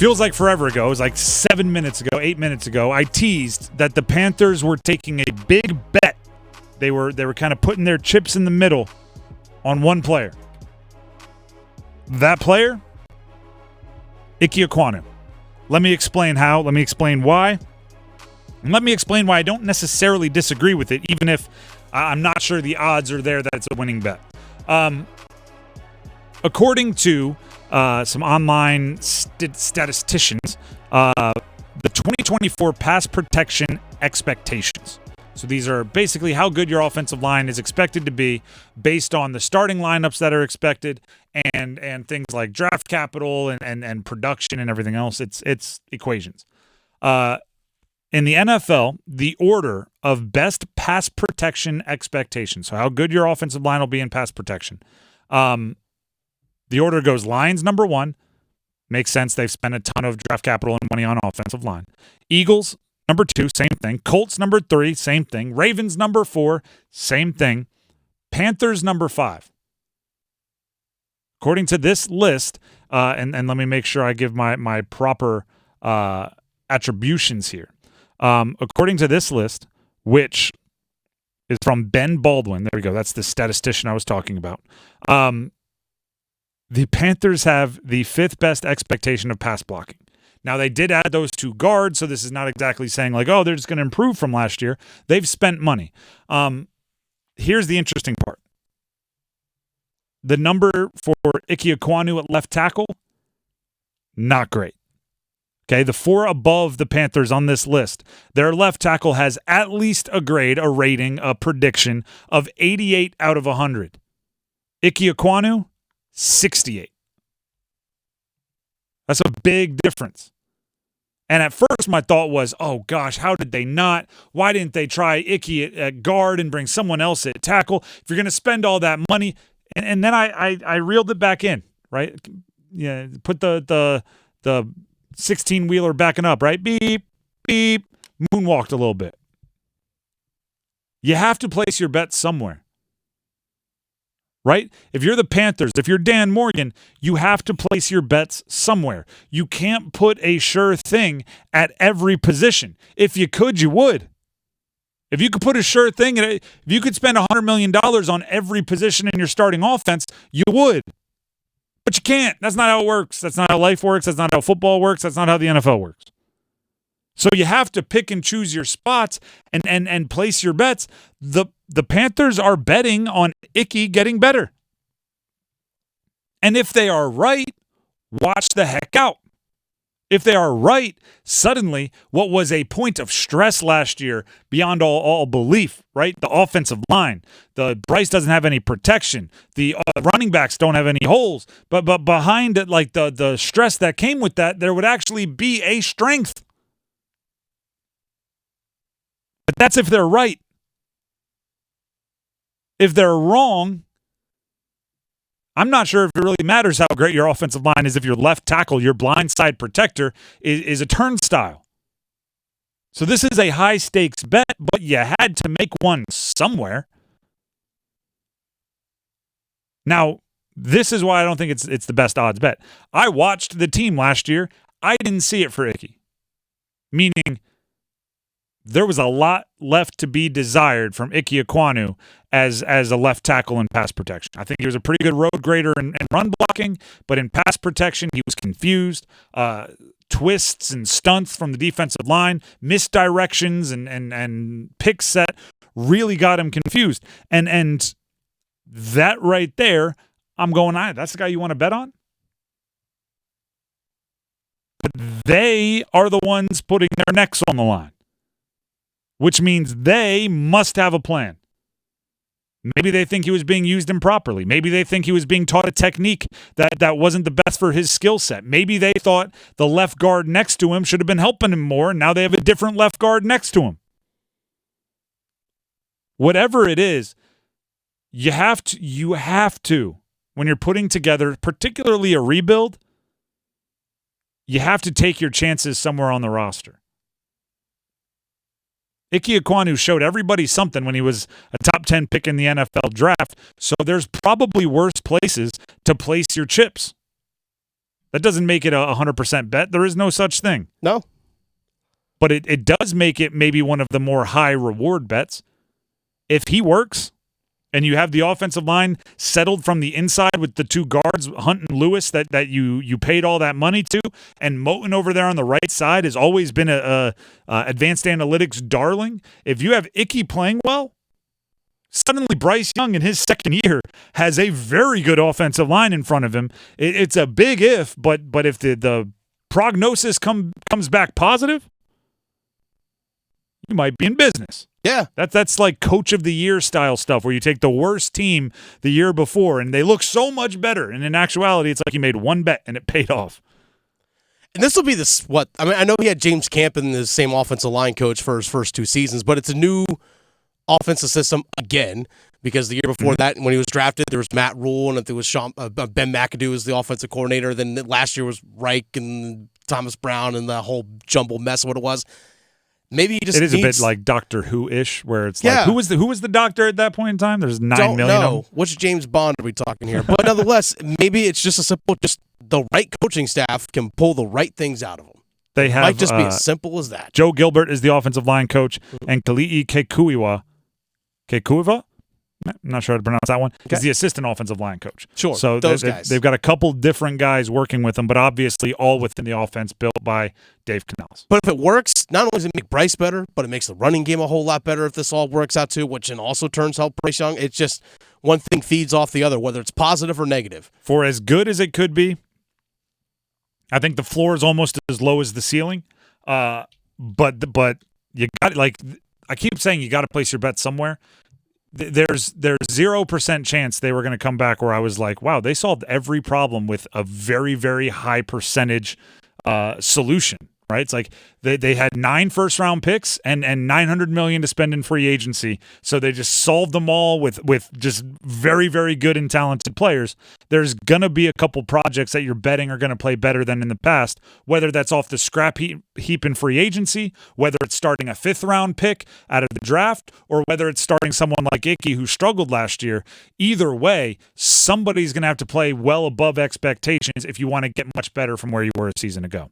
Feels like forever ago. It was like 7 minutes ago, 8 minutes ago. I teased that the Panthers were taking a big bet. They were kind of putting their chips in the middle on one player. That player, Ikem Ekwonu. Let me explain how. Let me explain why. And let me explain why I don't necessarily disagree with it, even if I'm not sure the odds are there that it's a winning bet. According to some online statisticians, the 2024 pass protection expectations. So these are basically how good your offensive line is expected to be based on the starting lineups that are expected and things like draft capital and production and everything else. It's equations. In the NFL, the order of best pass protection expectations, so how good your offensive line will be in pass protection, the order goes Lions number 1. Makes sense. They've spent a ton of draft capital and money on offensive line. Eagles number 2, same thing. Colts number 3, same thing. Ravens number 4, same thing. Panthers number 5. According to this list, and let me make sure I give my proper attributions here. According to this list, which is from Ben Baldwin, there we go. That's the statistician I was talking about. The Panthers have the 5th best expectation of pass blocking. Now, they did add those 2 guards, so this is not exactly saying like, oh, they're just going to improve from last year. They've spent money. Here's the interesting part. The number for Ikem Ekwonu at left tackle, not great. Okay, the 4 above the Panthers on this list, their left tackle has at least a grade, a rating, a prediction of 88 out of 100. Ikem Ekwonu, 68. That's a big difference. And at first my thought was, oh gosh, how did they not? Why didn't they try Icky at guard and bring someone else at tackle? If you're going to spend all that money, and then I reeled it back in, right? Yeah, put the 16-wheeler backing up, right? Beep, beep, moonwalked a little bit. You have to place your bets somewhere. Right? If you're the Panthers, if you're Dan Morgan, you have to place your bets somewhere. You can't put a sure thing at every position. If you could, you would. If you could put a sure thing, if you could spend $100 million on every position in your starting offense, you would. But you can't. That's not how it works. That's not how life works. That's not how football works. That's not how the NFL works. So you have to pick and choose your spots and place your bets. The Panthers are betting on Icky getting better. And if they are right, watch the heck out. If they are right, suddenly what was a point of stress last year beyond all belief, right? The offensive line, the Bryce doesn't have any protection. The running backs don't have any holes. But behind it, like the stress that came with that, there would actually be a strength. But that's if they're right. If they're wrong, I'm not sure if it really matters how great your offensive line is if your left tackle, your blindside protector, is a turnstile. So this is a high-stakes bet, but you had to make one somewhere. Now, this is why I don't think it's the best odds bet. I watched the team last year. I didn't see it for Icky. Meaning, there was a lot left to be desired from Ikem Ekwonu as a left tackle in pass protection. I think he was a pretty good road grader in run blocking, but in pass protection, he was confused. Twists and stunts from the defensive line, misdirections and pick set really got him confused. And that right there, I'm going, that's the guy you want to bet on? But they are the ones putting their necks on the line, which means they must have a plan. Maybe they think he was being used improperly. Maybe they think he was being taught a technique that wasn't the best for his skill set. Maybe they thought the left guard next to him should have been helping him more, and now they have a different left guard next to him. Whatever it is, you have to, when you're putting together, particularly a rebuild, you have to take your chances somewhere on the roster. Ikem Ekwonu showed everybody something when he was a top 10 pick in the NFL draft, so there's probably worse places to place your chips. That doesn't make it a 100% bet. There is no such thing. No. But it does make it maybe one of the more high reward bets. If he works and you have the offensive line settled from the inside with the two guards, Hunt and Lewis, that you paid all that money to, and Moton over there on the right side has always been a advanced analytics darling. If you have Icky playing well, suddenly Bryce Young in his second year has a very good offensive line in front of him. It's a big if, but if the prognosis comes back positive, you might be in business. Yeah. That's like coach of the year style stuff where you take the worst team the year before and they look so much better. And in actuality, it's like you made one bet and it paid off. And this will be I know he had James Campen, the same offensive line coach for his first 2 seasons, but it's a new offensive system again because the year before that, when he was drafted, there was Matt Rule and there was Ben McAdoo was the offensive coordinator. Then last year was Reich and Thomas Brown and the whole jumble mess of what it was. Maybe he just it is a bit like Doctor Who-ish, where it's like who was the doctor at that point in time? There's 9 million of them. Which James Bond are we talking here? But nonetheless, maybe it's just the right coaching staff can pull the right things out of them. It might just be as simple as that. Joe Gilbert is the offensive line coach, and Kalii Kekuiwa, I'm not sure how to pronounce that one, is the assistant offensive line coach. Sure, so guys. They've got a couple different guys working with them, but obviously all within the offense built by Dave Canales. But if it works, not only does it make Bryce better, but it makes the running game a whole lot better if this all works out too, which in also turns help Bryce Young. It's just one thing feeds off the other, whether it's positive or negative. For as good as it could be, I think the floor is almost as low as the ceiling. But you got, like I keep saying, you got to place your bet somewhere. There's 0% chance they were going to come back where I was like, wow, they solved every problem with a very, very high percentage solution, right? It's like they had 9 first-round picks and $900 million to spend in free agency, so they just solved them all with just very, very good and talented players. There's going to be a couple projects that you're betting are going to play better than in the past, whether that's off the scrap heap in free agency, whether it's starting a 5th-round pick out of the draft, or whether it's starting someone like Icky who struggled last year. Either way, somebody's going to have to play well above expectations if you want to get much better from where you were a season ago.